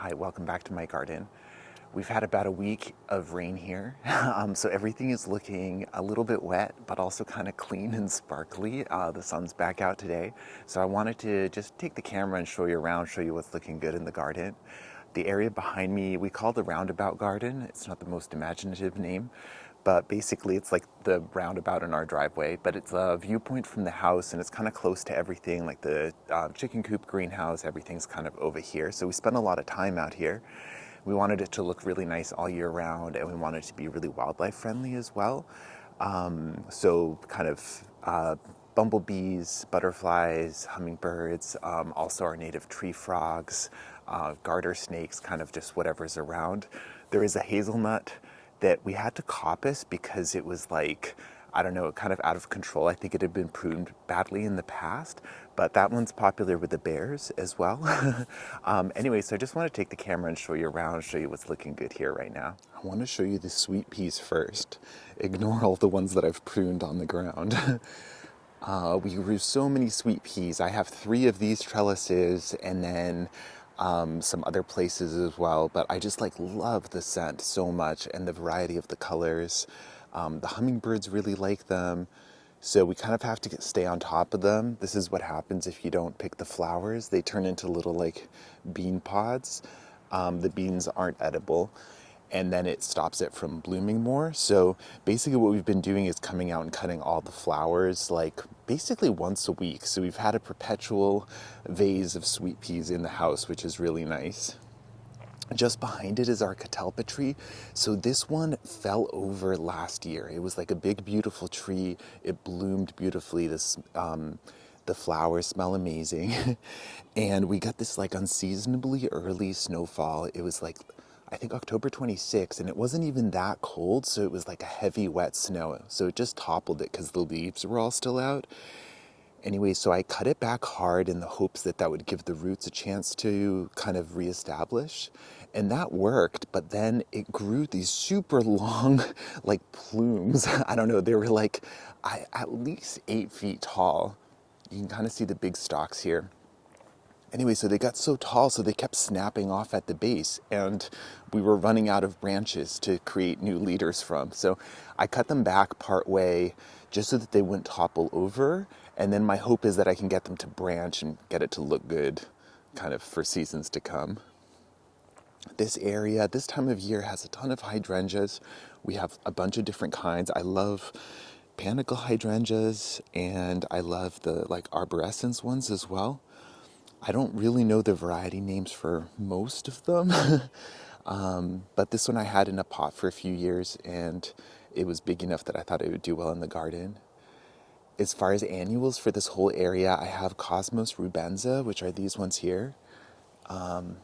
Hi, welcome back to my garden. We've had about a week of rain here, so everything is looking a little bit wet, but also kind of clean and sparkly. The sun's back out today, so I wanted to just take the camera and show you around, show you what's looking good in the garden. The area behind me, we call the roundabout garden. It's not the most imaginative name, but basically it's like the roundabout in our driveway, but it's a viewpoint from the house and it's kind of close to everything, like the chicken coop, greenhouse, everything's kind of over here. So we spend a lot of time out here. We wanted it to look really nice all year round, and we wanted it to be really wildlife friendly as well. So kind of bumblebees, butterflies, hummingbirds, also our native tree frogs, garter snakes, kind of just whatever's around. There is a hazelnut that we had to coppice because it was like, I don't know, kind of out of control. I think it had been pruned badly in the past, but that one's popular with the bears as well. Anyway, so I just want to take the camera and show you around, show you what's looking good here right now. I want to show you the sweet peas first. Ignore all the ones that I've pruned on the ground. We grew so many sweet peas. I have 3 of these trellises and then some other places as well, but I just like love the scent so much and the variety of the colors. The hummingbirds really like them, so we kind of have to stay on top of them. This is what happens if you don't pick the flowers. They turn into little like bean pods. The beans aren't edible, and then it stops it from blooming more. So basically what we've been doing is coming out and cutting all the flowers like basically once a week. So we've had a perpetual vase of sweet peas in the house, which is really nice. Just behind it is our catalpa tree. So this one fell over last year. It was like a big, beautiful tree. It bloomed beautifully. The flowers smell amazing. And we got this like unseasonably early snowfall. It was like, I think October 26th, and it wasn't even that cold. So it was like a heavy, wet snow. So it just toppled it because the leaves were all still out. Anyway, so I cut it back hard in the hopes that that would give the roots a chance to kind of reestablish. And that worked, but then it grew these super long, like plumes. I don't know, they were like at least 8 feet tall. You can kind of see the big stalks here. Anyway, so they got so tall, so they kept snapping off at the base, and we were running out of branches to create new leaders from. So I cut them back part way just so that they wouldn't topple over, and then my hope is that I can get them to branch and get it to look good kind of for seasons to come. This area, this time of year, has a ton of hydrangeas. We have a bunch of different kinds. I love panicle hydrangeas, and I love the like arborescens ones as well. I don't really know the variety names for most of them, but this one I had in a pot for a few years, and it was big enough that I thought it would do well in the garden. As far as annuals for this whole area, I have Cosmos rubenza, which are these ones here. And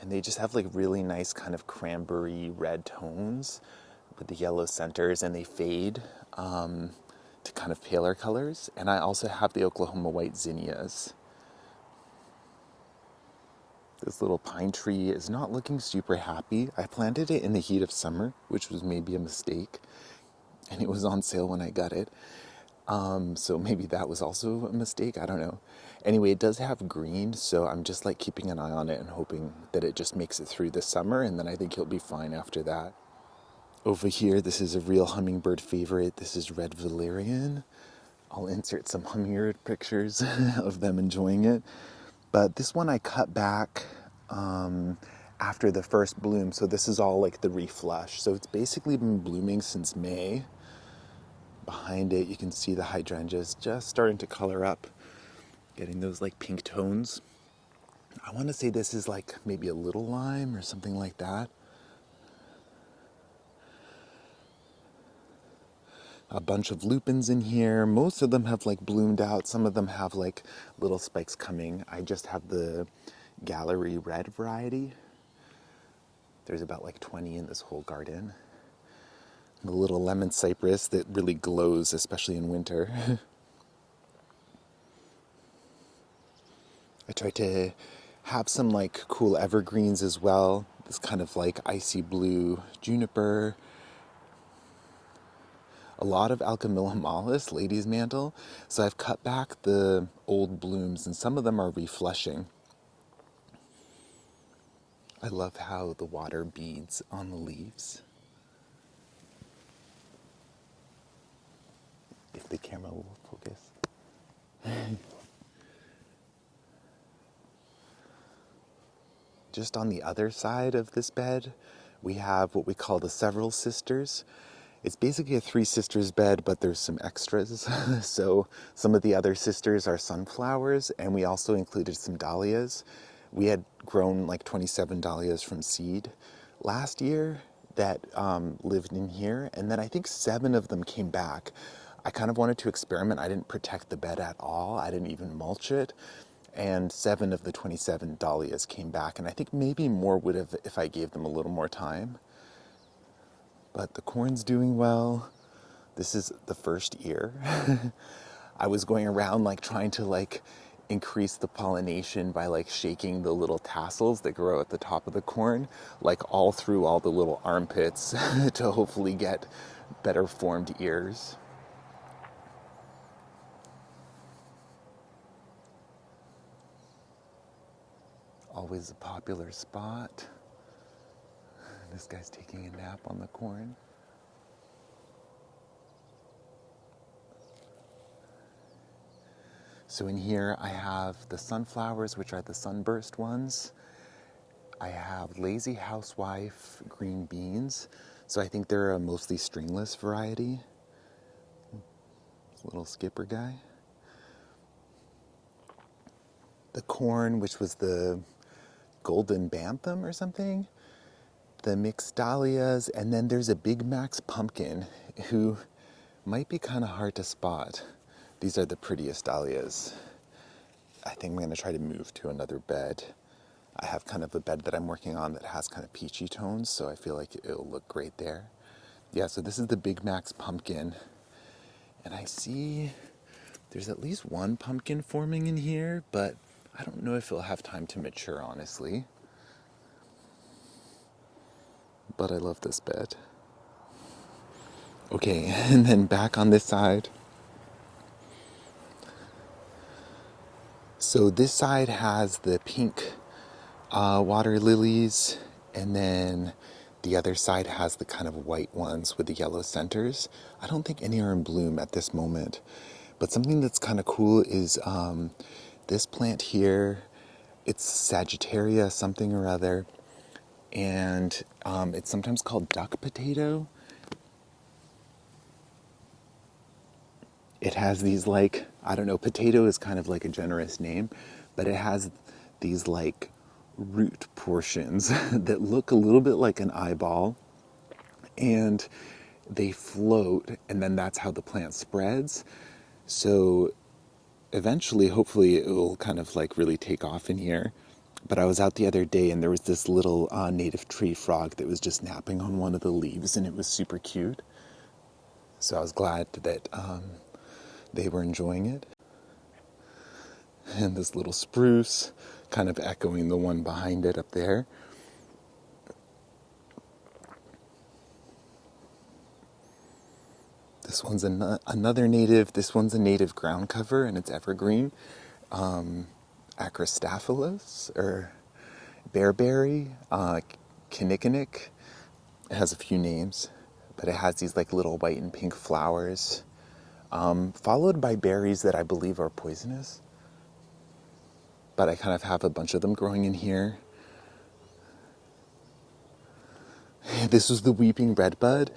they just have like really nice kind of cranberry red tones with the yellow centers, and they fade to kind of paler colors. And I also have the Oklahoma white zinnias. This little pine tree is not looking super happy. I planted it in the heat of summer, which was maybe a mistake. And it was on sale when I got it. So maybe that was also a mistake. I don't know. Anyway, it does have green, so I'm just like keeping an eye on it and hoping that it just makes it through the summer, and then I think he'll be fine after that. Over here, this is a real hummingbird favorite. This is red valerian. I'll insert some hummingbird pictures of them enjoying it. But this one I cut back after the first bloom, so this is all like the reflush. So it's basically been blooming since May. Behind it, you can see the hydrangeas just starting to color up, getting those like pink tones. I want to say this is like maybe a little lime or something like that. A bunch of lupins in here. Most of them have like bloomed out. Some of them have like little spikes coming. I just have the gallery red variety. There's about like 20 in this whole garden. The little lemon cypress that really glows, especially in winter. I tried to have some like cool evergreens as well. This kind of like icy blue juniper. A lot of Alchemilla mollis, lady's mantle. So I've cut back the old blooms, and some of them are reflushing. I love how the water beads on the leaves. If the camera will focus. Just on the other side of this bed, we have what we call the several sisters. It's basically a three sisters bed, but there's some extras. So some of the other sisters are sunflowers, and we also included some dahlias. We had grown like 27 dahlias from seed last year that lived in here, and then I think 7 of them came back. I kind of wanted to experiment. I didn't protect the bed at all. I didn't even mulch it. And 7 of the 27 dahlias came back, and I think maybe more would have if I gave them a little more time. But the corn's doing well. This is the first ear. I was going around like trying to like increase the pollination by like shaking the little tassels that grow at the top of the corn, like all through all the little armpits to hopefully get better formed ears. Always a popular spot. This guy's taking a nap on the corn. So in here I have the sunflowers, which are the sunburst ones. I have Lazy Housewife green beans. So I think they're a mostly stringless variety. This little skipper guy. The corn, which was the golden bantam or something. The mixed dahlias, and then there's a Big Mac's pumpkin who might be kind of hard to spot. These are the prettiest dahlias. I think I'm going to try to move to another bed. I have kind of a bed that I'm working on that has kind of peachy tones, so I feel like it'll look great there. Yeah, so this is the Big Mac's pumpkin. And I see there's at least one pumpkin forming in here, but I don't know if it'll have time to mature, honestly. But I love this bed. Okay, and then back on this side. So this side has the pink water lilies, and then the other side has the kind of white ones with the yellow centers. I don't think any are in bloom at this moment. But something that's kind of cool is this plant here. It's Sagittaria something or other. And it's sometimes called duck potato. It has these like, I don't know, potato is kind of like a generous name, but it has these like root portions that look a little bit like an eyeball, and they float, and then that's how the plant spreads. So eventually, hopefully, it will kind of like really take off in here. But I was out the other day and there was this little native tree frog that was just napping on one of the leaves, and it was super cute. So I was glad that they were enjoying it. And this little spruce kind of echoing the one behind it up there. This one's another native. This one's a native ground cover, and it's evergreen. Acrostaphylos, or bearberry, kinnikinnick. It has a few names, but it has these like little white and pink flowers, followed by berries that I believe are poisonous. But I kind of have a bunch of them growing in here. This was the weeping redbud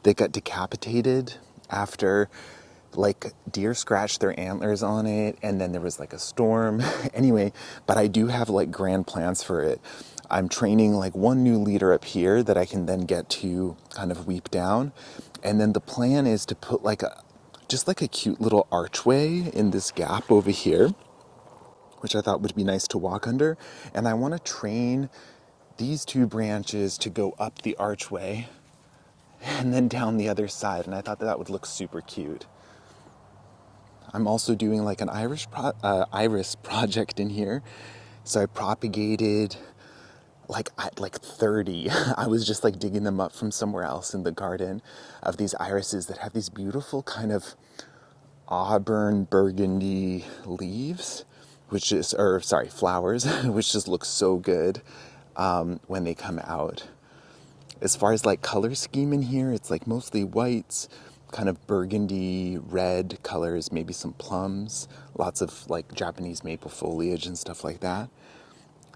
that got decapitated after like deer scratched their antlers on it, and then there was like a storm. Anyway, but I do have like grand plans for it. I'm training like one new leader up here that I can then get to kind of weep down. And then the plan is to put like just like a cute little archway in this gap over here, which I thought would be nice to walk under. And I want to train these 2 branches to go up the archway and then down the other side. And I thought that would look super cute. I'm also doing like an iris project in here. So I propagated like 30. I was just like digging them up from somewhere else in the garden, of these irises that have these beautiful kind of auburn burgundy leaves, flowers, which just look so good. when they come out. As far as like color scheme in here, it's like mostly whites, kind of burgundy, red colors, maybe some plums, lots of like Japanese maple foliage and stuff like that.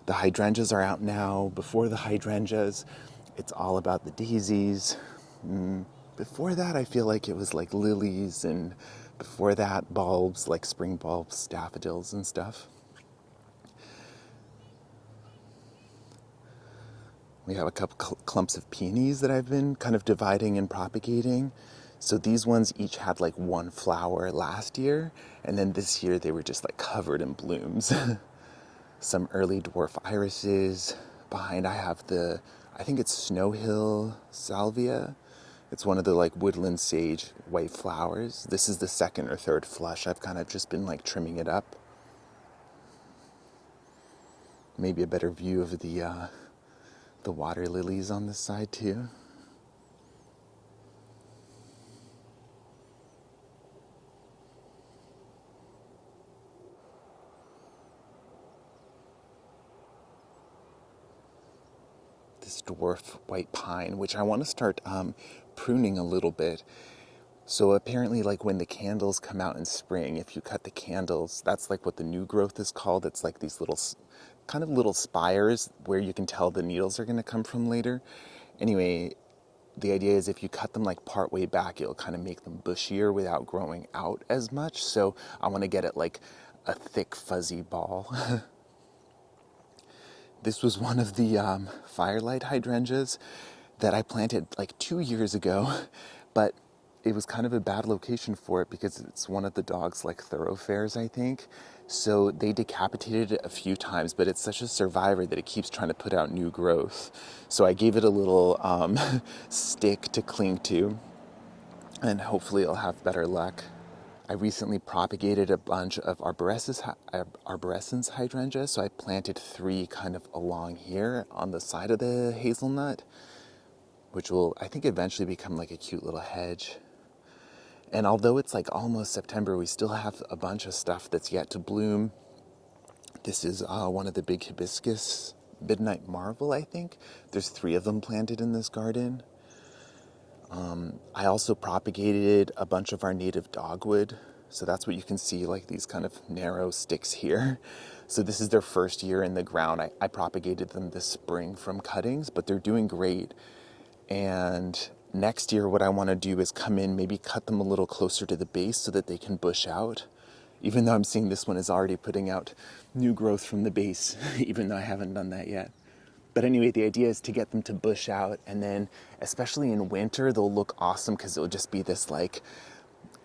The hydrangeas are out now. Before the hydrangeas, it's all about the daisies. Before that, I feel like it was like lilies, and before that, bulbs, like spring bulbs, daffodils and stuff. We have a couple clumps of peonies that I've been kind of dividing and propagating. So these ones each had like one flower last year, and then this year they were just like covered in blooms. Some early dwarf irises. Behind I have I think it's Snow Hill salvia. It's one of the like woodland sage white flowers. This is the second or third flush. I've kind of just been like trimming it up. Maybe a better view of the water lilies on this side too. This dwarf white pine, which I want to start pruning a little bit. So apparently, like when the candles come out in spring, if you cut the candles, that's like what the new growth is called. It's like these little, kind of little spires where you can tell the needles are going to come from later. Anyway, the idea is if you cut them like part way back, it'll kind of make them bushier without growing out as much. So I want to get it like a thick fuzzy ball. This was one of the firelight hydrangeas that I planted like 2 years ago, but it was kind of a bad location for it because it's one of the dog's like thoroughfares, I think. So they decapitated it a few times, but it's such a survivor that it keeps trying to put out new growth. So I gave it a little stick to cling to, and hopefully it'll have better luck. I recently propagated a bunch of arborescens hydrangeas, so I planted 3 kind of along here on the side of the hazelnut, which will, I think, eventually become like a cute little hedge. And although it's like almost September, we still have a bunch of stuff that's yet to bloom. This is one of the big hibiscus, Midnight Marvel, I think. There's 3 of them planted in this garden. I also propagated a bunch of our native dogwood. So that's what you can see, like these kind of narrow sticks here. So this is their first year in the ground. I propagated them this spring from cuttings, but they're doing great. And next year, what I want to do is come in, maybe cut them a little closer to the base so that they can bush out. Even though I'm seeing this one is already putting out new growth from the base, even though I haven't done that yet. But anyway, the idea is to get them to bush out, and then especially in winter, they'll look awesome because it'll just be this like,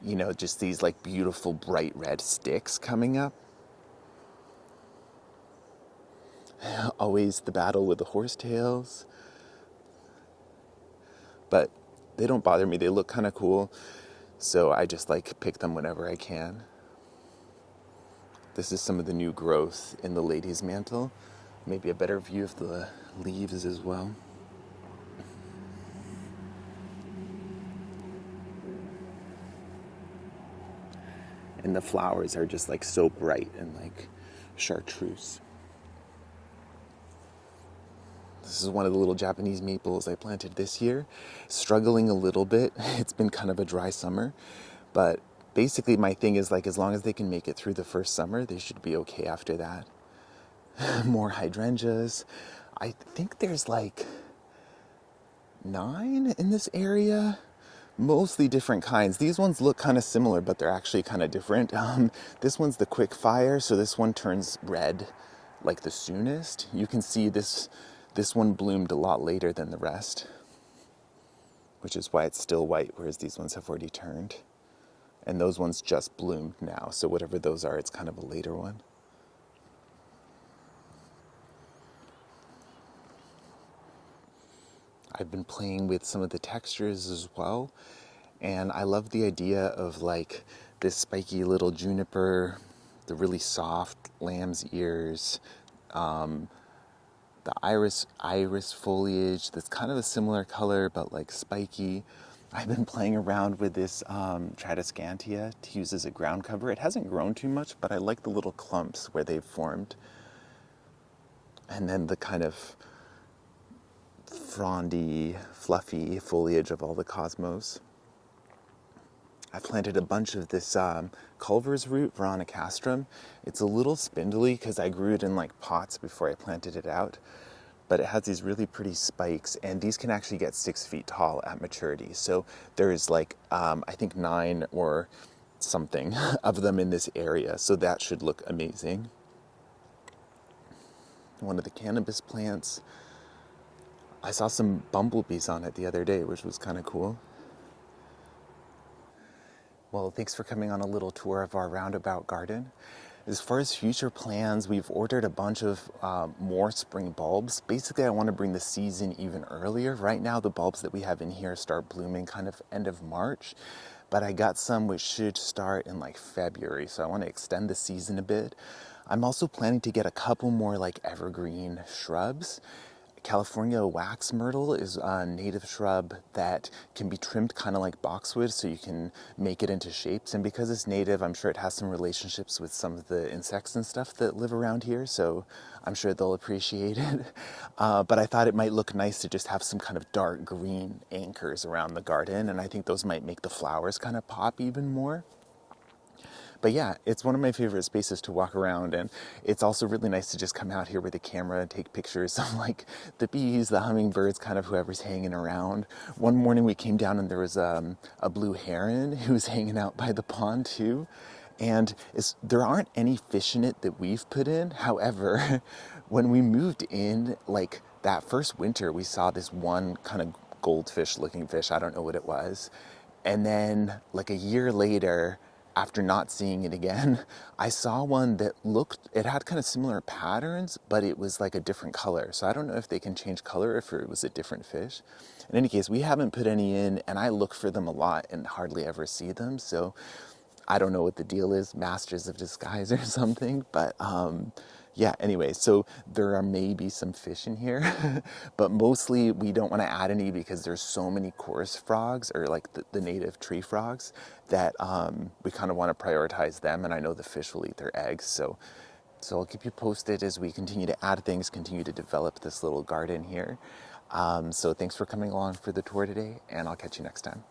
you know, just these like beautiful bright red sticks coming up. Always the battle with the horsetails. But they don't bother me. They look kind of cool. So I just like pick them whenever I can. This is some of the new growth in the lady's mantle. Maybe a better view of the leaves as well. And the flowers are just like so bright and like chartreuse. This is one of the little Japanese maples I planted this year. Struggling a little bit. It's been kind of a dry summer. But basically my thing is like as long as they can make it through the first summer, they should be okay after that. More hydrangeas. I think there's like 9 in this area. Mostly different kinds. These ones look kind of similar, but they're actually kind of different. This one's the quick fire, so this one turns red like the soonest. You can see this one bloomed a lot later than the rest, which is why it's still white, whereas these ones have already turned. And those ones just bloomed now, so whatever those are, it's kind of a later one. I've been playing with some of the textures as well, and I love the idea of like this spiky little juniper, the really soft lamb's ears, the iris foliage that's kind of a similar color but like spiky. I've been playing around with this Tradescantia to use as a ground cover. It hasn't grown too much, but I like the little clumps where they've formed. And then the kind of frondy, fluffy foliage of all the cosmos. I planted a bunch of this Culver's root, Veronicastrum. It's a little spindly because I grew it in like pots before I planted it out, but it has these really pretty spikes, and these can actually get 6 feet tall at maturity. So there's like, I think 9 or something of them in this area, so that should look amazing. One of the cannabis plants, I saw some bumblebees on it the other day, which was kind of cool. Well, thanks for coming on a little tour of our roundabout garden. As far as future plans, we've ordered a bunch of more spring bulbs. Basically, I want to bring the season even earlier. Right now, the bulbs that we have in here start blooming kind of end of March, but I got some which should start in like February, so I want to extend the season a bit. I'm also planning to get a couple more like evergreen shrubs. California wax myrtle is a native shrub that can be trimmed kind of like boxwood, so you can make it into shapes. And because it's native, I'm sure it has some relationships with some of the insects and stuff that live around here, so I'm sure they'll appreciate it. But I thought it might look nice to just have some kind of dark green anchors around the garden, and I think those might make the flowers kind of pop even more. But yeah, it's one of my favorite spaces to walk around, and it's also really nice to just come out here with a camera and take pictures of like the bees, the hummingbirds, kind of whoever's hanging around. One morning we came down and there was a blue heron who was hanging out by the pond too. And there aren't any fish in it that we've put in. However, when we moved in, like that first winter, we saw this one kind of goldfish looking fish. I don't know what it was. And then like a year later, after not seeing it again, I saw one that it had kind of similar patterns, but it was like a different color. So I don't know if they can change color, if it was a different fish. In any case, we haven't put any in, and I look for them a lot and hardly ever see them. So I don't know what the deal is, masters of disguise or something, but yeah, anyway, so there are maybe some fish in here, but mostly we don't want to add any because there's so many chorus frogs, or like the native tree frogs, that we kind of want to prioritize them, and I know the fish will eat their eggs, so I'll keep you posted as we continue to add things, continue to develop this little garden here. So thanks for coming along for the tour today, and I'll catch you next time.